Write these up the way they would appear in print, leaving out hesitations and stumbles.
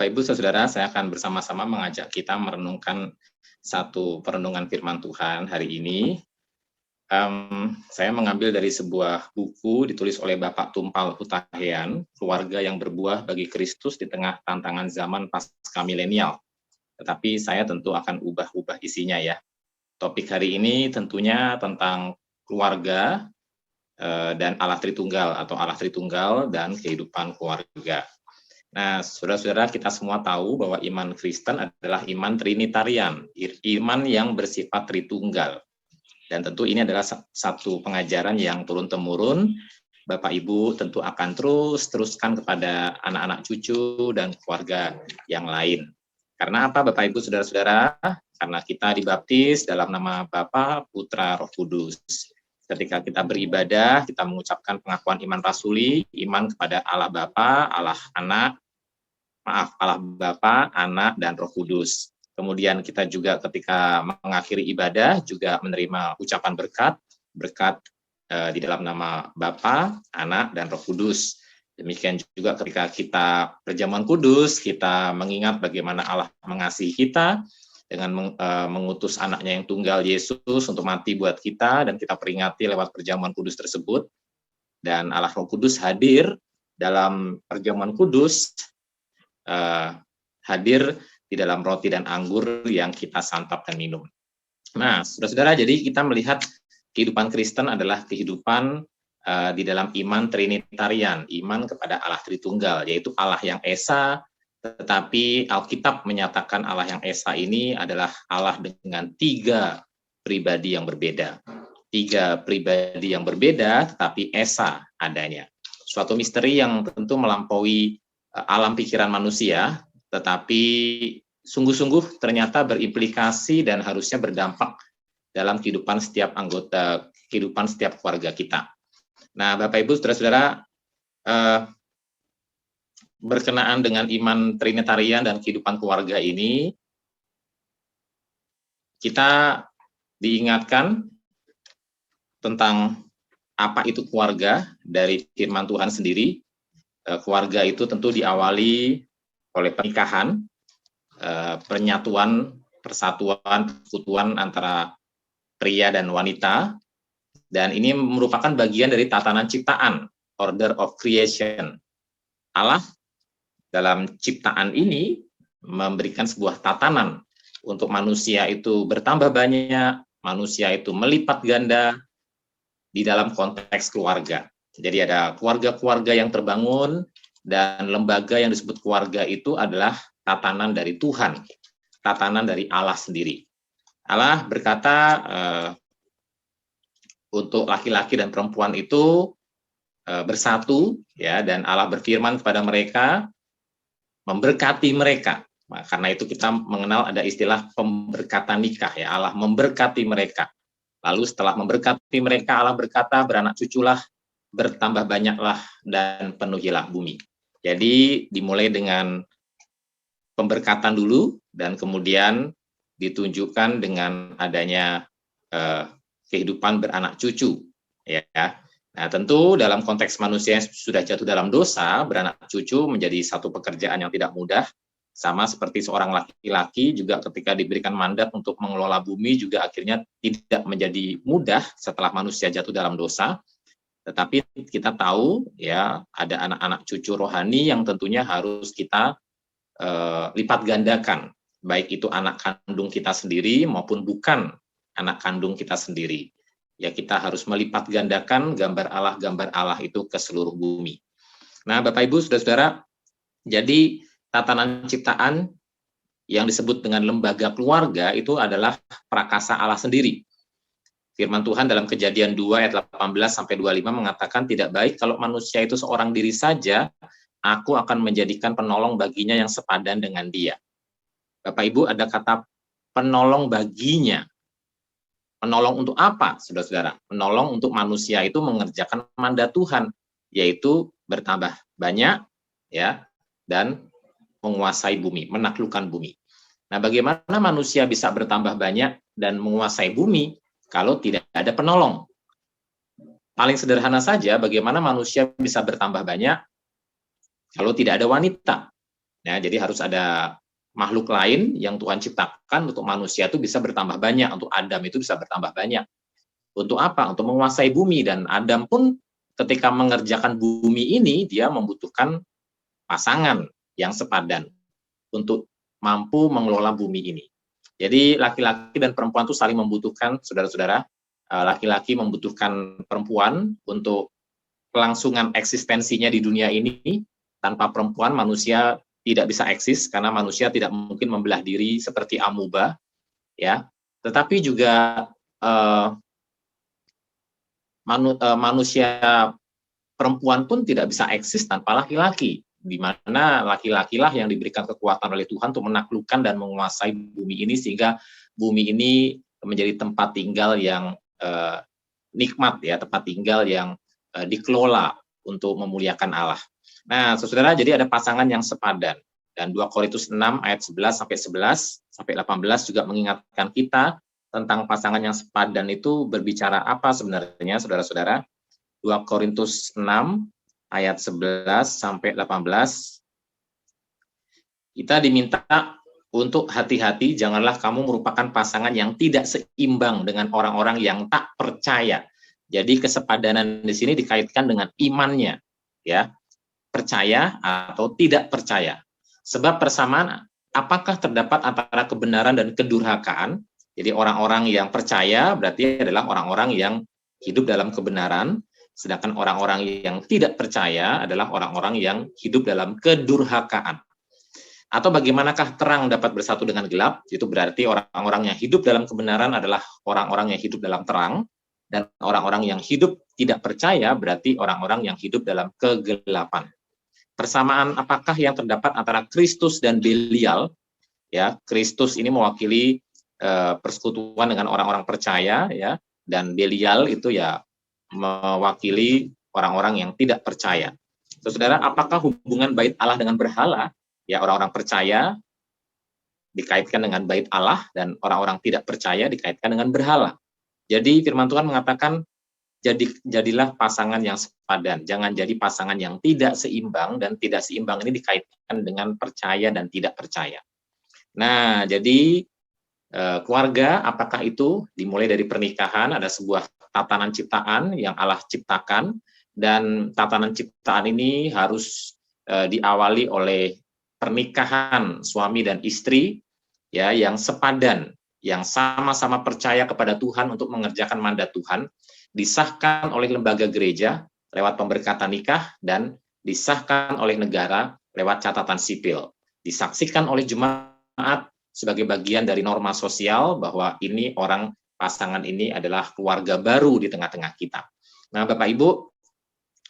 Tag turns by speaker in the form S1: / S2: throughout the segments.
S1: Bapak Ibu Saudara, saya akan bersama-sama mengajak kita merenungkan satu perenungan firman Tuhan hari ini. Saya mengambil dari sebuah buku ditulis oleh Bapak Tumpal Hutahian, Keluarga yang Berbuah bagi Kristus di Tengah Tantangan Zaman Pasca Milenial. Tetapi saya tentu akan ubah-ubah isinya ya. Topik hari ini tentunya tentang keluarga dan Allah Tritunggal atau Allah Tritunggal dan kehidupan keluarga. Nah, saudara-saudara, kita semua tahu bahwa iman Kristen adalah iman Trinitarian, iman yang bersifat Tritunggal. Dan tentu ini adalah satu pengajaran yang turun-temurun. Bapak Ibu tentu akan teruskan kepada anak-anak cucu dan keluarga yang lain. Karena apa Bapak Ibu saudara-saudara? Karena kita dibaptis dalam nama Bapa, Putra, Roh Kudus. Ketika kita beribadah, kita mengucapkan pengakuan iman rasuli, iman kepada Allah Bapa, Allah Bapa, Anak, dan Roh Kudus. Kemudian kita juga ketika mengakhiri ibadah juga menerima ucapan berkat di dalam nama Bapa, Anak, dan Roh Kudus. Demikian juga ketika kita perjamuan kudus, kita mengingat bagaimana Allah mengasihi kita dengan mengutus anaknya yang tunggal Yesus untuk mati buat kita, dan kita peringati lewat perjamuan kudus tersebut. Dan Allah Roh Kudus hadir dalam perjamuan kudus, hadir di dalam roti dan anggur yang kita santap dan minum. Nah, saudara-saudara, jadi kita melihat kehidupan Kristen adalah kehidupan di dalam iman Trinitarian, iman kepada Allah Tritunggal, yaitu Allah yang Esa. Tetapi Alkitab menyatakan Allah yang Esa ini adalah Allah dengan tiga pribadi yang berbeda. Tiga pribadi yang berbeda, tetapi Esa adanya. Suatu misteri yang tentu melampaui alam pikiran manusia, tetapi sungguh-sungguh ternyata berimplikasi dan harusnya berdampak dalam kehidupan setiap anggota, kehidupan setiap keluarga kita. Nah, Bapak Ibu, saudara-saudara, berkenaan dengan iman Trinitarian dan kehidupan keluarga ini, kita diingatkan tentang apa itu keluarga dari firman Tuhan sendiri. Keluarga itu tentu diawali oleh pernikahan, penyatuan, persatuan, persekutuan antara pria dan wanita, dan ini merupakan bagian dari tatanan ciptaan, order of creation. Allah dalam ciptaan ini memberikan sebuah tatanan untuk manusia itu bertambah banyak, manusia itu melipat ganda di dalam konteks keluarga. Jadi ada keluarga-keluarga yang terbangun, dan lembaga yang disebut keluarga itu adalah tatanan dari Tuhan, tatanan dari Allah sendiri. Allah berkata untuk laki-laki dan perempuan itu bersatu, ya, dan Allah berfirman kepada mereka, memberkati mereka. Nah, karena itu kita mengenal ada istilah pemberkatan nikah, ya. Allah memberkati mereka. Lalu setelah memberkati mereka, Allah berkata, beranak cuculah, bertambah banyaklah, dan penuhilah bumi. Jadi dimulai dengan pemberkatan dulu, dan kemudian ditunjukkan dengan adanya kehidupan beranak cucu, ya. Nah, tentu dalam konteks manusia yang sudah jatuh dalam dosa, beranak cucu menjadi satu pekerjaan yang tidak mudah, sama seperti seorang laki-laki juga ketika diberikan mandat untuk mengelola bumi juga akhirnya tidak menjadi mudah setelah manusia jatuh dalam dosa. Tetapi kita tahu ya ada anak-anak cucu rohani yang tentunya harus kita lipat gandakan, baik itu anak kandung kita sendiri maupun bukan anak kandung kita sendiri. Ya, kita harus melipat gandakan gambar Allah itu ke seluruh bumi. Nah, Bapak Ibu, saudara-saudara, jadi tatanan ciptaan yang disebut dengan lembaga keluarga itu adalah prakasa Allah sendiri. Firman Tuhan dalam Kejadian 2 ayat 18-25 mengatakan, tidak baik kalau manusia itu seorang diri saja, aku akan menjadikan penolong baginya yang sepadan dengan dia. Bapak Ibu, ada kata penolong baginya. Menolong untuk apa, saudara-saudara? Menolong untuk manusia itu mengerjakan mandat Tuhan, yaitu bertambah banyak, ya, dan menguasai bumi, menaklukkan bumi. Nah, bagaimana manusia bisa bertambah banyak dan menguasai bumi kalau tidak ada penolong? Paling sederhana saja, bagaimana manusia bisa bertambah banyak kalau tidak ada wanita? Ya, jadi harus ada makhluk lain yang Tuhan ciptakan untuk manusia itu bisa bertambah banyak, untuk Adam itu bisa bertambah banyak. Untuk apa? Untuk menguasai bumi, dan Adam pun ketika mengerjakan bumi ini dia membutuhkan pasangan yang sepadan untuk mampu mengelola bumi ini. Jadi laki-laki dan perempuan itu saling membutuhkan, saudara-saudara. Laki-laki membutuhkan perempuan untuk kelangsungan eksistensinya di dunia ini. Tanpa perempuan manusia tidak bisa eksis, karena manusia tidak mungkin membelah diri seperti amuba, ya. Tetapi juga manusia perempuan pun tidak bisa eksis tanpa laki-laki, di mana laki-lakilah yang diberikan kekuatan oleh Tuhan untuk menaklukkan dan menguasai bumi ini, sehingga bumi ini menjadi tempat tinggal yang nikmat, ya, tempat tinggal yang dikelola untuk memuliakan Allah. Nah, saudara, jadi ada pasangan yang sepadan. Dan 2 Korintus 6 ayat 11 sampai 18 juga mengingatkan kita tentang pasangan yang sepadan itu berbicara apa sebenarnya, saudara-saudara. 2 Korintus 6 ayat 11 sampai 18. Kita diminta untuk hati-hati, janganlah kamu merupakan pasangan yang tidak seimbang dengan orang-orang yang tak percaya. Jadi kesepadanan di sini dikaitkan dengan imannya, ya, percaya atau tidak percaya. Sebab persamaan apakah terdapat antara kebenaran dan kedurhakaan? Jadi orang-orang yang percaya berarti adalah orang-orang yang hidup dalam kebenaran, sedangkan orang-orang yang tidak percaya adalah orang-orang yang hidup dalam kedurhakaan. Atau bagaimanakah terang dapat bersatu dengan gelap? Itu berarti orang-orang yang hidup dalam kebenaran adalah orang-orang yang hidup dalam terang, dan orang-orang yang hidup tidak percaya berarti orang-orang yang hidup dalam kegelapan. Persamaan apakah yang terdapat antara Kristus dan Belial? Ya, Kristus ini mewakili persekutuan dengan orang-orang percaya, ya, dan Belial itu ya mewakili orang-orang yang tidak percaya. Saudara, apakah hubungan bait Allah dengan berhala? Ya, orang-orang percaya dikaitkan dengan bait Allah, dan orang-orang tidak percaya dikaitkan dengan berhala. Jadi firman Tuhan mengatakan, jadilah pasangan yang sepadan, jangan jadi pasangan yang tidak seimbang, dan tidak seimbang ini dikaitkan dengan percaya dan tidak percaya. Nah, jadi keluarga, apakah itu dimulai dari pernikahan, ada sebuah tatanan ciptaan yang Allah ciptakan, dan tatanan ciptaan ini harus diawali oleh pernikahan suami dan istri, ya, yang sepadan, yang sama-sama percaya kepada Tuhan untuk mengerjakan mandat Tuhan, disahkan oleh lembaga gereja lewat pemberkatan nikah, dan disahkan oleh negara lewat catatan sipil, disaksikan oleh jemaat sebagai bagian dari norma sosial bahwa ini pasangan ini adalah keluarga baru di tengah-tengah kita. Nah, Bapak Ibu,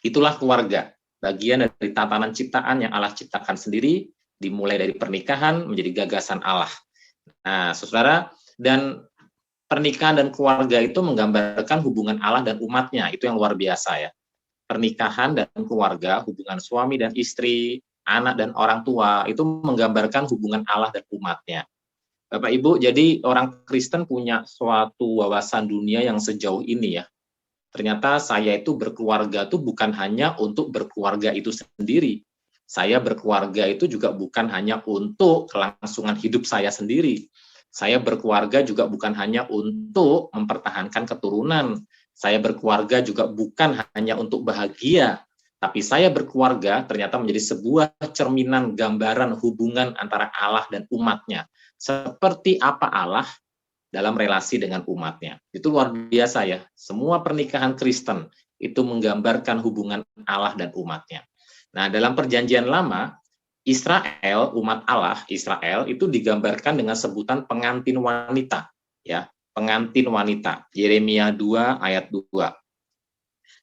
S1: itulah keluarga, bagian dari tatanan ciptaan yang Allah ciptakan sendiri, dimulai dari pernikahan menjadi gagasan Allah. Nah, saudara, dan pernikahan dan keluarga itu menggambarkan hubungan Allah dan umatnya, itu yang luar biasa, ya. Pernikahan dan keluarga, hubungan suami dan istri, anak dan orang tua, itu menggambarkan hubungan Allah dan umatnya. Bapak Ibu, jadi orang Kristen punya suatu wawasan dunia yang sejauh ini, ya. Ternyata saya itu berkeluarga itu bukan hanya untuk berkeluarga itu sendiri. Saya berkeluarga itu juga bukan hanya untuk kelangsungan hidup saya sendiri. Saya berkeluarga juga bukan hanya untuk mempertahankan keturunan. Saya berkeluarga juga bukan hanya untuk bahagia. Tapi saya berkeluarga ternyata menjadi sebuah cerminan gambaran hubungan antara Allah dan umatnya. Seperti apa Allah dalam relasi dengan umatnya. Itu luar biasa, ya. Semua pernikahan Kristen itu menggambarkan hubungan Allah dan umatnya. Nah, dalam perjanjian lama, Israel, umat Allah, Israel itu digambarkan dengan sebutan pengantin wanita, ya, pengantin wanita. Yeremia 2 ayat 2.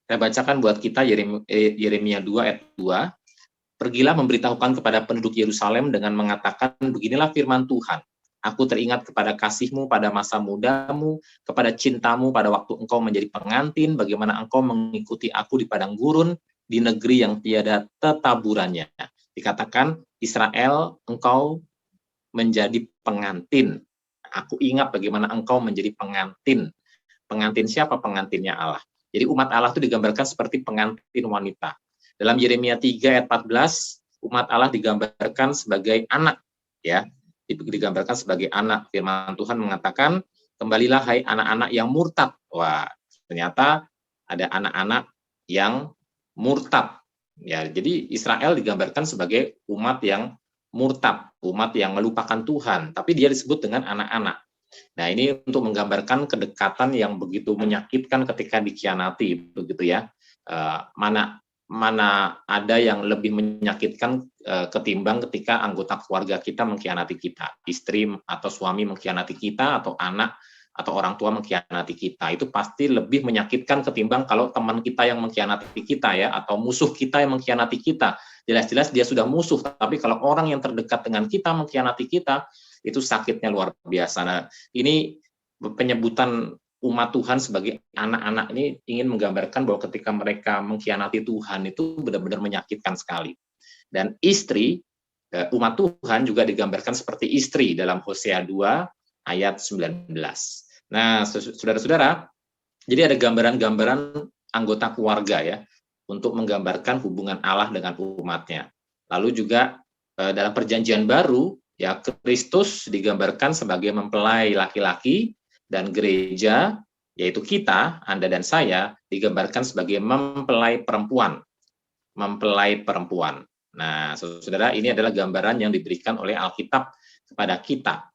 S1: Saya bacakan buat kita Yeremia 2 ayat 2. Pergilah memberitahukan kepada penduduk Yerusalem dengan mengatakan, beginilah firman Tuhan. Aku teringat kepada kasihmu pada masa mudamu, kepada cintamu pada waktu engkau menjadi pengantin, bagaimana engkau mengikuti aku di padang gurun, di negeri yang tiada tetaburannya. Dikatakan, Israel, engkau menjadi pengantin. Aku ingat bagaimana engkau menjadi pengantin. Pengantin siapa? Pengantinnya Allah. Jadi umat Allah itu digambarkan seperti pengantin wanita. Dalam Yeremia 3 ayat 14, umat Allah digambarkan sebagai anak, ya, digambarkan sebagai anak. Firman Tuhan mengatakan, kembalilah hai anak-anak yang murtad. Wah, ternyata ada anak-anak yang murtad. Ya, jadi Israel digambarkan sebagai umat yang murtad, umat yang melupakan Tuhan, tapi dia disebut dengan anak-anak. Nah, ini untuk menggambarkan kedekatan yang begitu menyakitkan ketika dikhianati, begitu ya. Mana ada yang lebih menyakitkan ketimbang ketika anggota keluarga kita mengkhianati kita, istri atau suami mengkhianati kita, atau anak atau orang tua mengkhianati kita. Itu pasti lebih menyakitkan ketimbang kalau teman kita yang mengkhianati kita, ya, atau musuh kita yang mengkhianati kita. Jelas-jelas dia sudah musuh, tapi kalau orang yang terdekat dengan kita mengkhianati kita, itu sakitnya luar biasa. Nah, ini penyebutan umat Tuhan sebagai anak-anak ini ingin menggambarkan bahwa ketika mereka mengkhianati Tuhan itu benar-benar menyakitkan sekali. Dan istri, umat Tuhan juga digambarkan seperti istri dalam Hosea 2 ayat 19. Nah, saudara-saudara, jadi ada gambaran-gambaran anggota keluarga, ya, untuk menggambarkan hubungan Allah dengan umatnya. Lalu juga dalam perjanjian baru, ya, Kristus digambarkan sebagai mempelai laki-laki, dan gereja, yaitu kita, Anda dan saya, digambarkan sebagai mempelai perempuan. Mempelai perempuan. Nah, saudara, ini adalah gambaran yang diberikan oleh Alkitab kepada kita.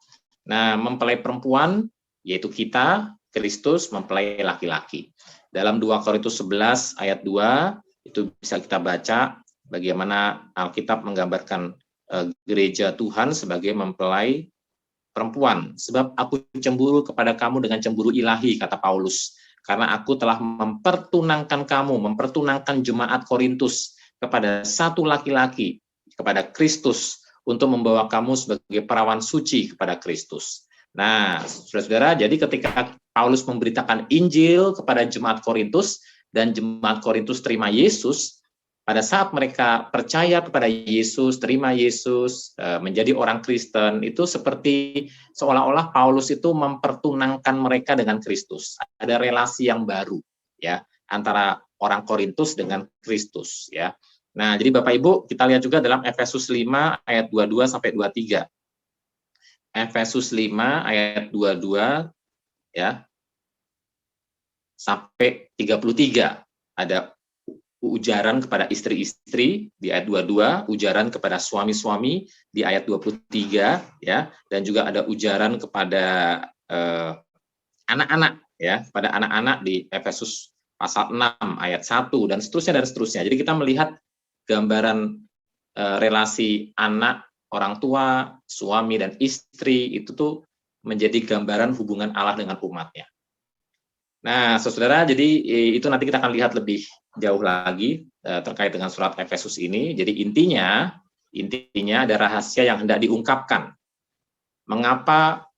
S1: Nah, mempelai perempuan, yaitu kita, Kristus, mempelai laki-laki. Dalam 2 Korintus 11 ayat 2, itu bisa kita baca bagaimana Alkitab menggambarkan gereja Tuhan sebagai mempelai perempuan. Sebab aku cemburu kepada kamu dengan cemburu ilahi, kata Paulus. Karena aku telah mempertunangkan kamu, mempertunangkan jemaat Korintus kepada satu laki-laki, kepada Kristus, untuk membawa kamu sebagai perawan suci kepada Kristus. Nah, saudara-saudara, jadi ketika Paulus memberitakan Injil kepada jemaat Korintus, dan jemaat Korintus terima Yesus, pada saat mereka percaya kepada Yesus, terima Yesus, menjadi orang Kristen, itu seperti seolah-olah Paulus itu mempertunangkan mereka dengan Kristus. Ada relasi yang baru, ya, antara orang Korintus dengan Kristus, ya. Nah, jadi Bapak Ibu, kita lihat juga dalam Efesus 5 ayat 22 sampai 23. Efesus 5 ayat 22, ya, sampai 33. Ada ujaran kepada istri-istri di ayat 22, ujaran kepada suami-suami di ayat 23, ya, dan juga ada ujaran kepada anak-anak, ya, pada anak-anak di Efesus pasal 6 ayat 1 dan seterusnya. Jadi kita melihat gambaran relasi anak, orang tua, suami dan istri itu tuh menjadi gambaran hubungan Allah dengan umatnya. Nah, saudara, jadi itu nanti kita akan lihat lebih jauh lagi terkait dengan surat Efesus ini. Jadi intinya ada rahasia yang hendak diungkapkan. Mengapa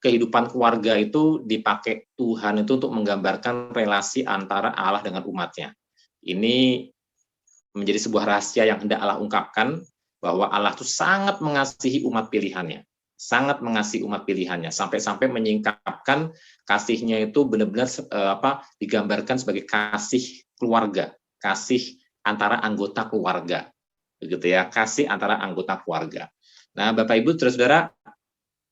S1: kehidupan keluarga itu dipakai Tuhan itu untuk menggambarkan relasi antara Allah dengan umatnya. Ini menjadi sebuah rahasia yang hendak Allah ungkapkan, bahwa Allah itu sangat mengasihi umat pilihannya. Sangat mengasihi umat pilihannya, sampai-sampai menyingkapkan kasihnya itu benar-benar digambarkan sebagai kasih keluarga, kasih antara anggota keluarga, begitu ya, kasih antara anggota keluarga. Nah, Bapak Ibu, saudara,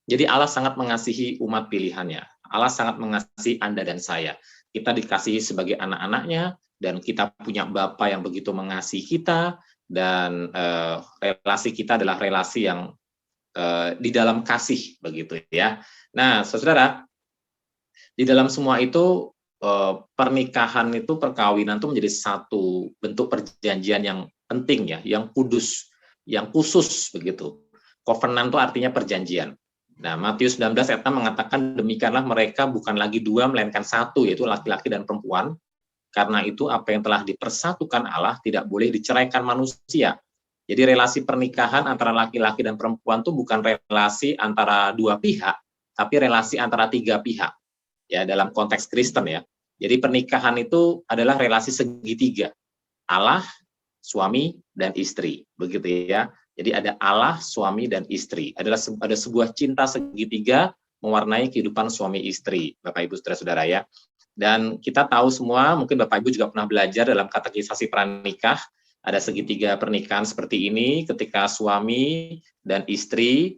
S1: jadi Allah sangat mengasihi umat pilihannya. Allah sangat mengasihi Anda dan saya. Kita dikasihi sebagai anak-anaknya, dan kita punya Bapa yang begitu mengasihi kita, dan relasi kita adalah relasi yang di dalam kasih, begitu ya. Nah, saudara, di dalam semua itu pernikahan itu, perkawinan itu menjadi satu bentuk perjanjian yang penting, ya, yang kudus, yang khusus, begitu. Covenant itu artinya perjanjian. Nah, Matius 19 ayat 6 mengatakan, demikianlah mereka bukan lagi dua melainkan satu, yaitu laki-laki dan perempuan. Karena itu apa yang telah dipersatukan Allah tidak boleh diceraikan manusia. Jadi relasi pernikahan antara laki-laki dan perempuan itu bukan relasi antara dua pihak, tapi relasi antara tiga pihak, ya, dalam konteks Kristen, ya. Jadi pernikahan itu adalah relasi segitiga, Allah, suami, dan istri, begitu ya. Jadi ada Allah, suami, dan istri. Ada sebuah cinta segitiga mewarnai kehidupan suami istri, Bapak Ibu saudara-saudara, ya. Dan kita tahu semua, mungkin Bapak Ibu juga pernah belajar dalam katekisasi pranikah, ada segitiga pernikahan seperti ini, ketika suami dan istri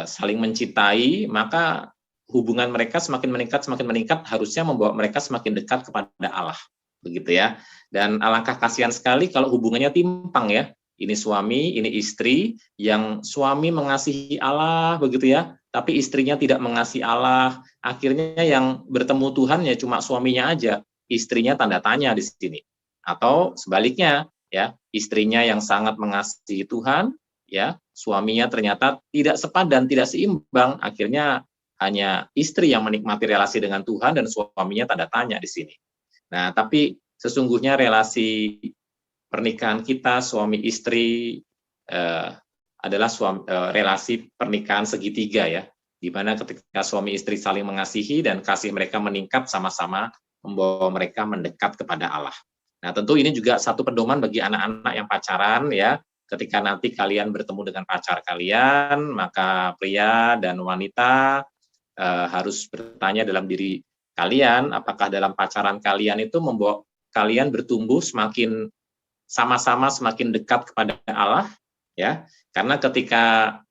S1: saling mencintai, maka hubungan mereka semakin meningkat, harusnya membawa mereka semakin dekat kepada Allah, begitu ya. Dan alangkah kasihan sekali kalau hubungannya timpang ya. Ini suami, ini istri, yang suami mengasihi Allah, begitu ya, tapi istrinya tidak mengasihi Allah. Akhirnya yang bertemu Tuhan ya cuma suaminya aja, istrinya tanda tanya di sini. Atau sebaliknya, ya, istrinya yang sangat mengasihi Tuhan, ya, suaminya ternyata tidak sepadan, tidak seimbang, akhirnya hanya istri yang menikmati relasi dengan Tuhan dan suaminya tanda tanya di sini. Nah, tapi sesungguhnya relasi pernikahan kita suami istri adalah relasi pernikahan segitiga ya, di mana ketika suami istri saling mengasihi dan kasih mereka meningkat sama-sama membawa mereka mendekat kepada Allah. Nah, tentu ini juga satu pedoman bagi anak-anak yang pacaran ya. Ketika nanti kalian bertemu dengan pacar kalian, maka pria dan wanita harus bertanya dalam diri kalian, apakah dalam pacaran kalian itu membawa kalian bertumbuh semakin sama-sama semakin dekat kepada Allah, ya. Karena ketika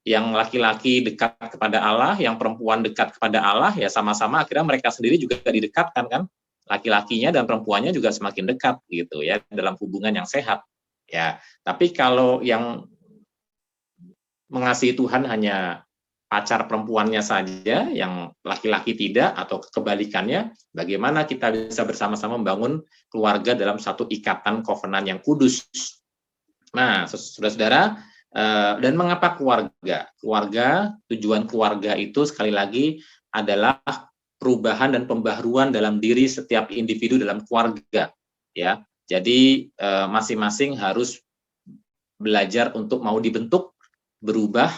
S1: yang laki-laki dekat kepada Allah, yang perempuan dekat kepada Allah, ya sama-sama akhirnya mereka sendiri juga didekatkan kan. Laki-lakinya dan perempuannya juga semakin dekat gitu ya dalam hubungan yang sehat. Ya, tapi kalau yang mengasihi Tuhan hanya pacar perempuannya saja, yang laki-laki tidak, atau kebalikannya, bagaimana kita bisa bersama-sama membangun keluarga dalam satu ikatan kovenan yang kudus. Nah, saudara-saudara, dan mengapa keluarga? Tujuan keluarga itu sekali lagi adalah perubahan dan pembaharuan dalam diri setiap individu dalam keluarga. Ya, jadi masing-masing harus belajar untuk mau dibentuk, berubah,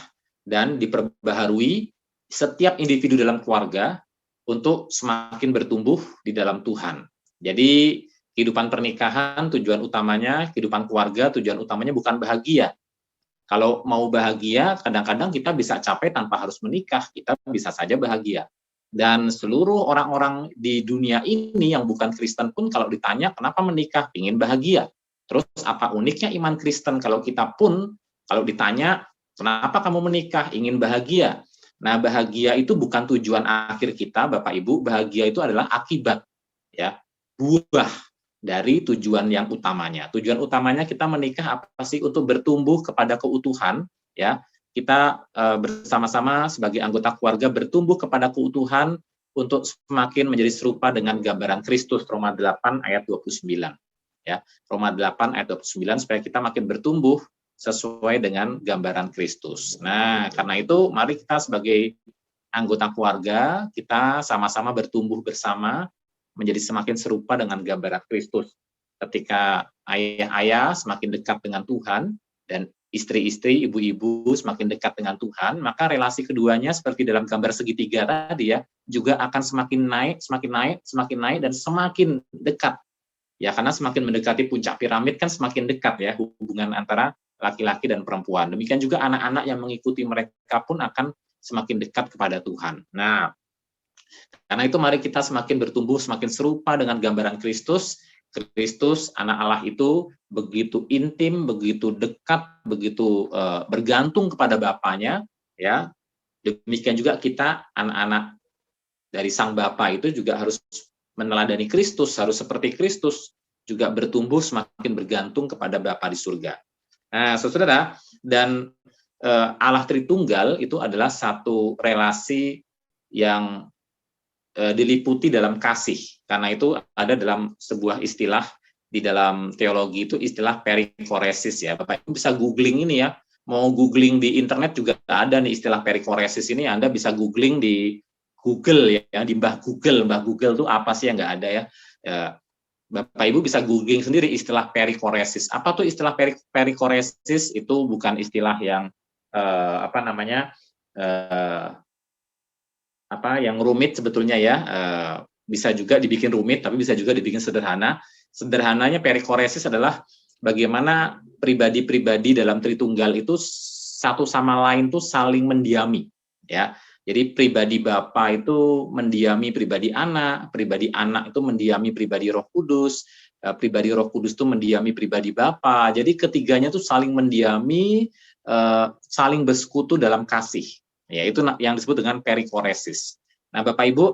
S1: dan diperbaharui setiap individu dalam keluarga untuk semakin bertumbuh di dalam Tuhan. Jadi kehidupan pernikahan tujuan utamanya, kehidupan keluarga tujuan utamanya bukan bahagia. Kalau mau bahagia, kadang-kadang kita bisa capek tanpa harus menikah, kita bisa saja bahagia. Dan seluruh orang-orang di dunia ini yang bukan Kristen pun kalau ditanya kenapa menikah, ingin bahagia. Terus apa uniknya iman Kristen kalau kita pun kalau ditanya kenapa kamu menikah? Ingin bahagia. Nah, bahagia itu bukan tujuan akhir kita, Bapak Ibu. Bahagia itu adalah akibat, ya, buah dari tujuan yang utamanya. Tujuan utamanya kita menikah apa sih? Untuk bertumbuh kepada keutuhan, ya. Kita bersama-sama sebagai anggota keluarga bertumbuh kepada keutuhan untuk semakin menjadi serupa dengan gambaran Kristus. Roma 8 ayat 29. Ya, Roma 8 ayat 29 supaya kita makin bertumbuh sesuai dengan gambaran Kristus. Nah, karena itu mari kita sebagai anggota keluarga, kita sama-sama bertumbuh bersama menjadi semakin serupa dengan gambaran Kristus. Ketika ayah-ayah semakin dekat dengan Tuhan dan istri-istri, ibu-ibu semakin dekat dengan Tuhan, maka relasi keduanya seperti dalam gambar segitiga tadi ya, juga akan semakin naik dan semakin dekat. Ya, karena semakin mendekati puncak piramid kan semakin dekat ya hubungan antara laki-laki dan perempuan. Demikian juga anak-anak yang mengikuti mereka pun akan semakin dekat kepada Tuhan. Nah, karena itu mari kita semakin bertumbuh, semakin serupa dengan gambaran Kristus. Kristus, anak Allah itu begitu intim, begitu dekat, begitu bergantung kepada Bapaknya. Ya, demikian juga kita anak-anak dari Sang Bapa itu juga harus meneladani Kristus, harus seperti Kristus, juga bertumbuh semakin bergantung kepada Bapa di surga. Nah, saudara, dan Allah Tritunggal itu adalah satu relasi yang diliputi dalam kasih. Karena itu ada dalam sebuah istilah di dalam teologi itu istilah perikoresis ya. Bapak Ibu bisa googling ini ya. Mau googling di internet juga ada nih istilah perikoresis ini. Anda bisa googling di Google ya, di Mbah Google itu apa sih yang nggak ada ya. Bapak Ibu bisa googling sendiri istilah perikoresis. Apa tuh istilah perikoresis? Itu bukan istilah yang yang rumit sebetulnya ya. Bisa juga dibikin rumit, tapi bisa juga dibikin sederhana. Sederhananya perikoresis adalah bagaimana pribadi-pribadi dalam Tritunggal itu satu sama lain tuh saling mendiami, ya. Jadi pribadi Bapa itu mendiami pribadi anak itu mendiami pribadi Roh Kudus, pribadi Roh Kudus itu mendiami pribadi Bapa. Jadi ketiganya itu saling mendiami, saling bersekutu dalam kasih. Ya, itu yang disebut dengan perikoresis. Nah, Bapak Ibu,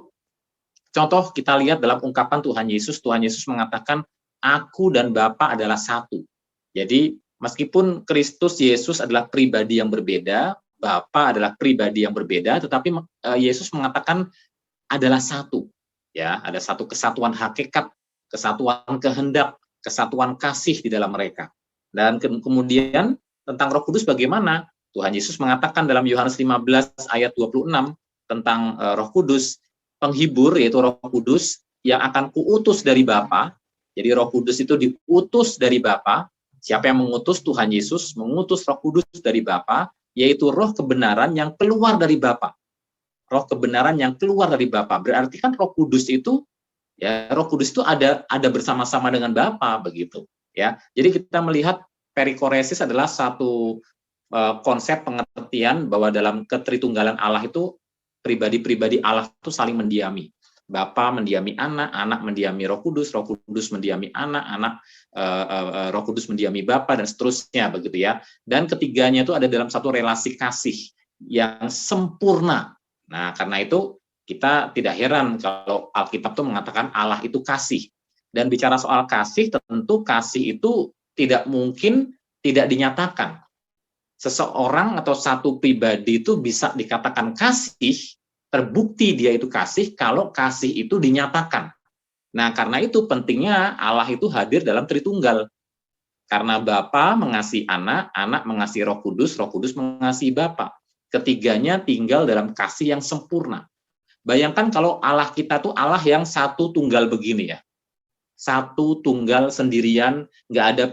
S1: contoh kita lihat dalam ungkapan Tuhan Yesus mengatakan, "Aku dan Bapa adalah satu." Jadi, meskipun Kristus Yesus adalah pribadi yang berbeda, Bapa adalah pribadi yang berbeda, tetapi Yesus mengatakan adalah satu. Ya, ada satu kesatuan hakikat, kesatuan kehendak, kesatuan kasih di dalam mereka. Dan kemudian tentang Roh Kudus bagaimana? Tuhan Yesus mengatakan dalam Yohanes 15 ayat 26 tentang Roh Kudus, penghibur yaitu Roh Kudus yang akan kuutus dari Bapa. Jadi Roh Kudus itu diutus dari Bapa. Siapa yang mengutus? Tuhan Yesus mengutus Roh Kudus dari Bapa, yaitu roh kebenaran yang keluar dari Bapa. Roh kebenaran yang keluar dari Bapa. Berarti kan Roh Kudus itu, ya, Roh Kudus itu ada bersama-sama dengan Bapa, begitu, ya. Jadi kita melihat perikoresis adalah satu konsep pengertian bahwa dalam ketritunggalan Allah itu pribadi-pribadi Allah itu saling mendiami. Bapa mendiami anak, anak mendiami Roh Kudus mendiami anak, Roh Kudus mendiami Bapa, dan seterusnya, begitu ya. Dan ketiganya itu ada dalam satu relasi kasih yang sempurna. Nah, karena itu kita tidak heran kalau Alkitab itu mengatakan Allah itu kasih. Dan bicara soal kasih, tentu kasih itu tidak mungkin tidak dinyatakan. Seseorang atau satu pribadi itu bisa dikatakan kasih, terbukti dia itu kasih kalau kasih itu dinyatakan. Nah, karena itu pentingnya Allah itu hadir dalam Tritunggal. Karena Bapa mengasihi anak, anak mengasihi Roh Kudus mengasihi Bapa. Ketiganya tinggal dalam kasih yang sempurna. Bayangkan kalau Allah kita tuh Allah yang satu tunggal begini ya. Satu tunggal sendirian, nggak ada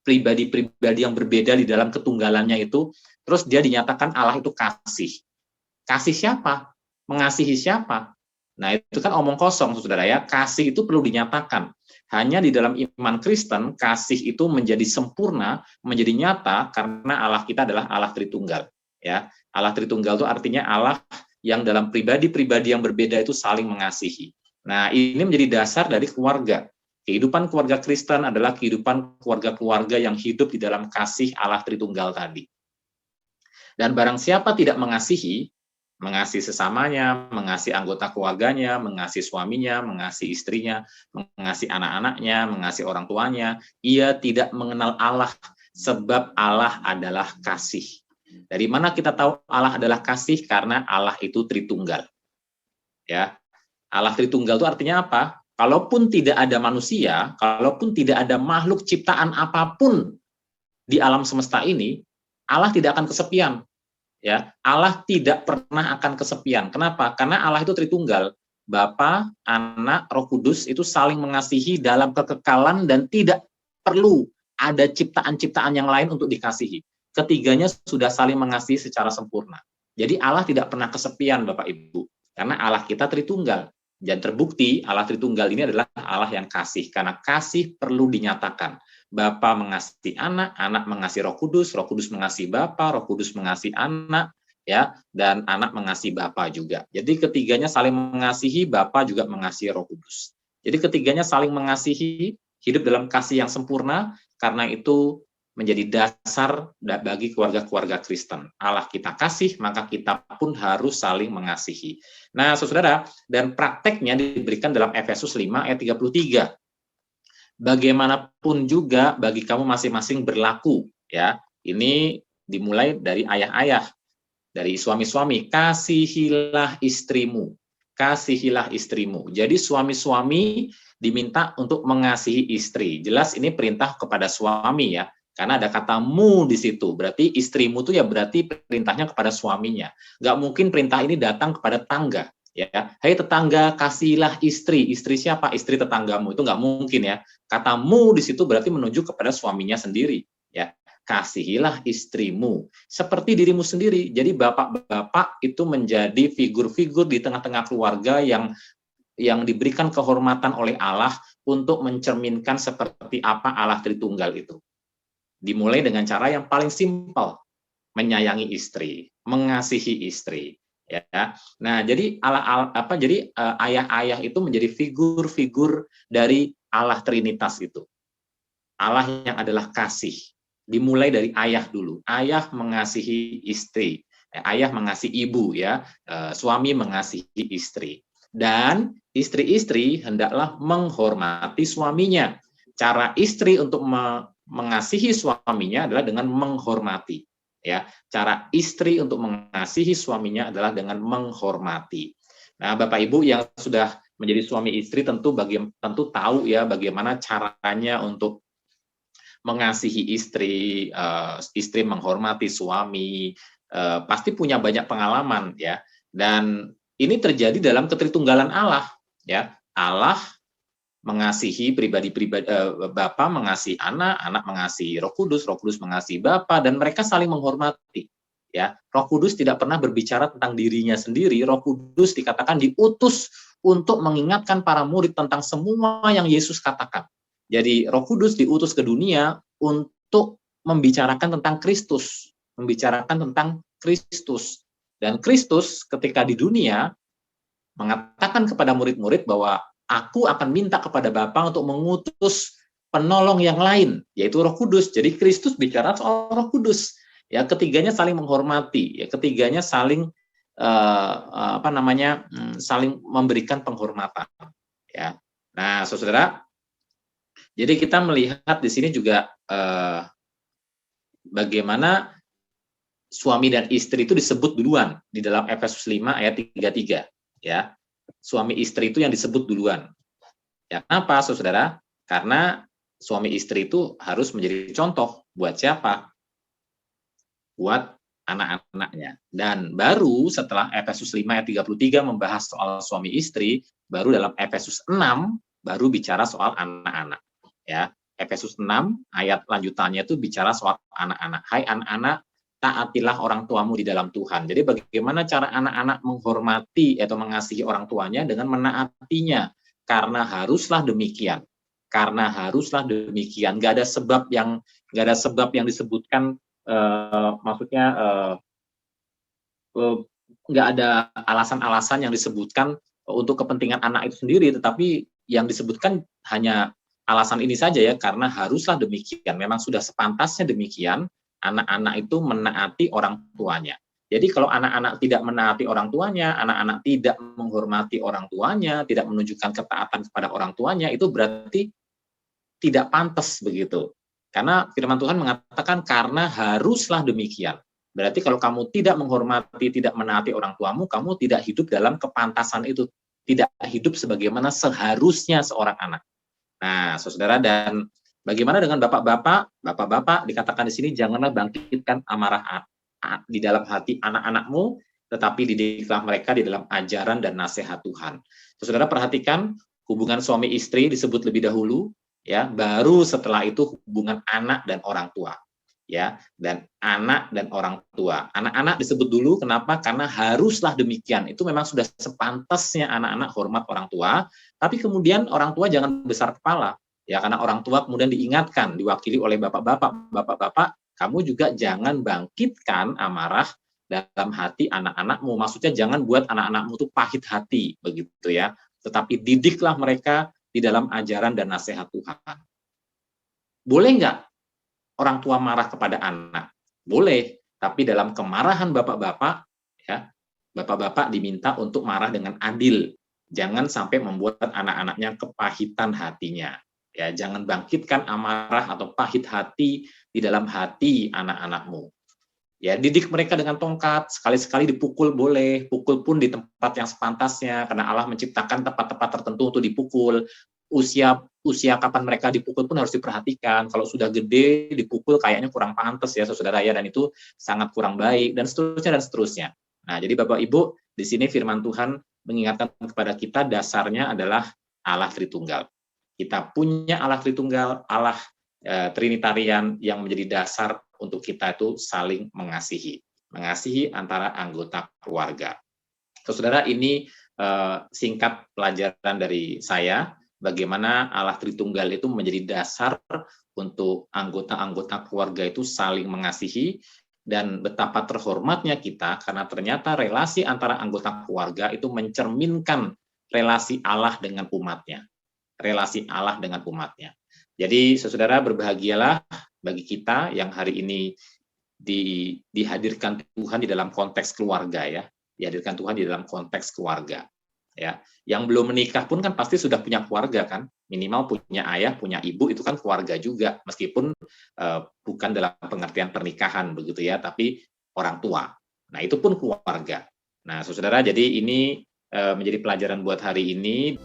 S1: pribadi-pribadi yang berbeda di dalam ketunggalannya itu, terus dia dinyatakan Allah itu kasih. Kasih siapa? Mengasihi siapa? Nah, itu kan omong kosong, saudara ya. Kasih itu perlu dinyatakan. Hanya di dalam iman Kristen, kasih itu menjadi sempurna, menjadi nyata, karena Allah kita adalah Allah Tritunggal. Ya, Allah Tritunggal itu artinya Allah yang dalam pribadi-pribadi yang berbeda itu saling mengasihi. Nah, ini menjadi dasar dari keluarga. Kehidupan keluarga Kristen adalah kehidupan keluarga-keluarga yang hidup di dalam kasih Allah Tritunggal tadi. Dan barang siapa tidak mengasihi sesamanya, mengasihi anggota keluarganya, mengasihi suaminya, mengasihi istrinya, mengasihi anak-anaknya, mengasihi orang tuanya, ia tidak mengenal Allah, sebab Allah adalah kasih. Dari mana kita tahu Allah adalah kasih? Karena Allah itu Tritunggal. Ya, Allah Tritunggal itu artinya apa? Kalaupun tidak ada manusia, kalaupun tidak ada makhluk ciptaan apapun di alam semesta ini, Allah tidak akan kesepian. Ya, Allah tidak pernah akan kesepian. Kenapa? Karena Allah itu Tritunggal. Bapa, Anak, Roh Kudus itu saling mengasihi dalam kekekalan dan tidak perlu ada ciptaan-ciptaan yang lain untuk dikasihi. Ketiganya sudah saling mengasihi secara sempurna. Jadi Allah tidak pernah kesepian, Bapak Ibu. Karena Allah kita Tritunggal. Dan terbukti Allah Tritunggal ini adalah Allah yang kasih, karena kasih perlu dinyatakan. Bapa mengasihi anak, anak mengasihi Roh Kudus mengasihi Bapa, Roh Kudus mengasihi anak, ya, dan anak mengasihi Bapa juga. Jadi ketiganya saling mengasihi, Bapa juga mengasihi Roh Kudus. Jadi ketiganya saling mengasihi, hidup dalam kasih yang sempurna, karena itu menjadi dasar bagi keluarga-keluarga Kristen. Allah kita kasih, maka kita pun harus saling mengasihi. Nah, saudara, dan prakteknya diberikan dalam Efesus 5 ayat 33. Bagaimanapun juga bagi kamu masing-masing berlaku, ya. Ini dimulai dari ayah-ayah, dari suami-suami, kasihilah istrimu. Kasihilah istrimu. Jadi suami-suami diminta untuk mengasihi istri. Jelas ini perintah kepada suami ya. Karena ada kata mu di situ, berarti istrimu itu ya berarti perintahnya kepada suaminya. Nggak mungkin perintah ini datang kepada tetangga. Ya, hei tetangga, kasihilah istri. Istri siapa? Istri tetanggamu. Itu nggak mungkin ya. Kata mu di situ berarti menuju kepada suaminya sendiri. Ya, kasihilah istrimu seperti dirimu sendiri. Jadi bapak-bapak itu menjadi figur-figur di tengah-tengah keluarga yang diberikan kehormatan oleh Allah untuk mencerminkan seperti apa Allah Tritunggal itu. Dimulai dengan cara yang paling simpel, menyayangi istri, mengasihi istri. ya. Nah, jadi ayah-ayah itu menjadi figur-figur dari Allah Trinitas itu. Allah yang adalah kasih. Dimulai dari ayah dulu. Ayah mengasihi istri, ayah mengasihi ibu ya, suami mengasihi istri. Dan istri-istri hendaklah menghormati suaminya. Cara istri untuk mengasihi suaminya adalah dengan menghormati. Ya, cara istri untuk mengasihi suaminya adalah dengan menghormati. Nah, Bapak Ibu yang sudah menjadi suami istri tentu tahu ya bagaimana caranya untuk mengasihi istri, istri menghormati suami, pasti punya banyak pengalaman ya. Dan ini terjadi dalam ketritunggalan Allah ya. Allah mengasihi pribadi-pribadi, Bapa mengasihi anak, anak mengasihi Roh Kudus mengasihi Bapa, dan mereka saling menghormati. Ya, Roh Kudus tidak pernah berbicara tentang dirinya sendiri. Roh Kudus dikatakan diutus untuk mengingatkan para murid tentang semua yang Yesus katakan. Jadi Roh Kudus diutus ke dunia untuk membicarakan tentang Kristus, membicarakan tentang Kristus. Dan Kristus ketika di dunia mengatakan kepada murid-murid bahwa aku akan minta kepada Bapa untuk mengutus penolong yang lain, yaitu Roh Kudus. Jadi Kristus bicara soal Roh Kudus. Ya, ketiganya saling menghormati, ya, ketiganya saling saling memberikan penghormatan. Ya. Nah, saudara, jadi kita melihat di sini juga bagaimana suami dan istri itu disebut duluan di dalam Efesus 5 ayat 33. Ya, suami istri itu yang disebut duluan. Ya, kenapa, saudara? Karena suami istri itu harus menjadi contoh buat siapa? Buat anak-anaknya. Dan baru setelah Efesus 5 ayat 33 membahas soal suami istri, baru dalam Efesus 6 baru bicara soal anak-anak. Ya, Efesus 6 ayat lanjutannya itu bicara soal anak-anak. Hai anak-anak, taatilah orang tuamu di dalam Tuhan. Jadi bagaimana cara anak-anak menghormati atau mengasihi orang tuanya dengan menaatinya? Karena haruslah demikian. Karena haruslah demikian. Gak ada sebab yang disebutkan, maksudnya nggak ada alasan-alasan yang disebutkan untuk kepentingan anak itu sendiri, tetapi yang disebutkan hanya alasan ini saja ya, karena haruslah demikian. Memang sudah sepantasnya demikian. Anak-anak itu menaati orang tuanya. Jadi kalau anak-anak tidak menaati orang tuanya, anak-anak tidak menghormati orang tuanya, tidak menunjukkan ketaatan kepada orang tuanya, itu berarti tidak pantas begitu. Karena firman Tuhan mengatakan karena haruslah demikian. Berarti kalau kamu tidak menghormati, tidak menaati orang tuamu, kamu tidak hidup dalam kepantasan itu. Tidak hidup sebagaimana seharusnya seorang anak. Nah, saudara, dan bagaimana dengan bapak-bapak? Bapak-bapak dikatakan di sini, janganlah bangkitkan amarah di dalam hati anak-anakmu, tetapi didiklah mereka di dalam ajaran dan nasihat Tuhan. Saudara, perhatikan hubungan suami istri disebut lebih dahulu, ya, baru setelah itu hubungan anak dan orang tua. Ya, dan anak dan orang tua. Anak-anak disebut dulu, kenapa? Karena haruslah demikian. Itu memang sudah sepantasnya anak-anak hormat orang tua, tapi kemudian orang tua jangan besar kepala. Ya, karena orang tua kemudian diingatkan, diwakili oleh bapak-bapak, kamu juga jangan bangkitkan amarah dalam hati anak-anakmu. Maksudnya jangan buat anak-anakmu itu pahit hati, begitu ya. Tetapi didiklah mereka di dalam ajaran dan nasihat Tuhan. Boleh nggak orang tua marah kepada anak? Boleh, tapi dalam kemarahan bapak-bapak, ya, bapak-bapak diminta untuk marah dengan adil. Jangan sampai membuat anak-anaknya kepahitan hatinya. Ya, jangan bangkitkan amarah atau pahit hati di dalam hati anak-anakmu. Ya, didik mereka dengan tongkat, sekali-sekali dipukul boleh, pukul pun di tempat yang sepantasnya, karena Allah menciptakan tempat-tempat tertentu untuk dipukul. Usia kapan mereka dipukul pun harus diperhatikan. Kalau sudah gede dipukul kayaknya kurang pantas ya saudara ya, dan itu sangat kurang baik, dan seterusnya. Nah, jadi Bapak Ibu, di sini firman Tuhan mengingatkan kepada kita dasarnya adalah Allah Tritunggal. Kita punya Allah Tritunggal, Allah Trinitarian yang menjadi dasar untuk kita itu saling mengasihi antara anggota keluarga. Saudara, ini singkat pelajaran dari saya. Bagaimana Allah Tritunggal itu menjadi dasar untuk anggota-anggota keluarga itu saling mengasihi, dan betapa terhormatnya kita karena ternyata relasi antara anggota keluarga itu mencerminkan relasi Allah dengan umatnya. Relasi Allah dengan umatnya. Jadi saudara berbahagialah bagi kita yang hari ini dihadirkan Tuhan di dalam konteks keluarga ya. Dihadirkan Tuhan di dalam konteks keluarga. Ya, yang belum menikah pun kan pasti sudah punya keluarga kan, minimal punya ayah, punya ibu, itu kan keluarga juga, meskipun bukan dalam pengertian pernikahan begitu ya, tapi orang tua. Nah itu pun keluarga. Nah saudara, jadi ini menjadi pelajaran buat hari ini.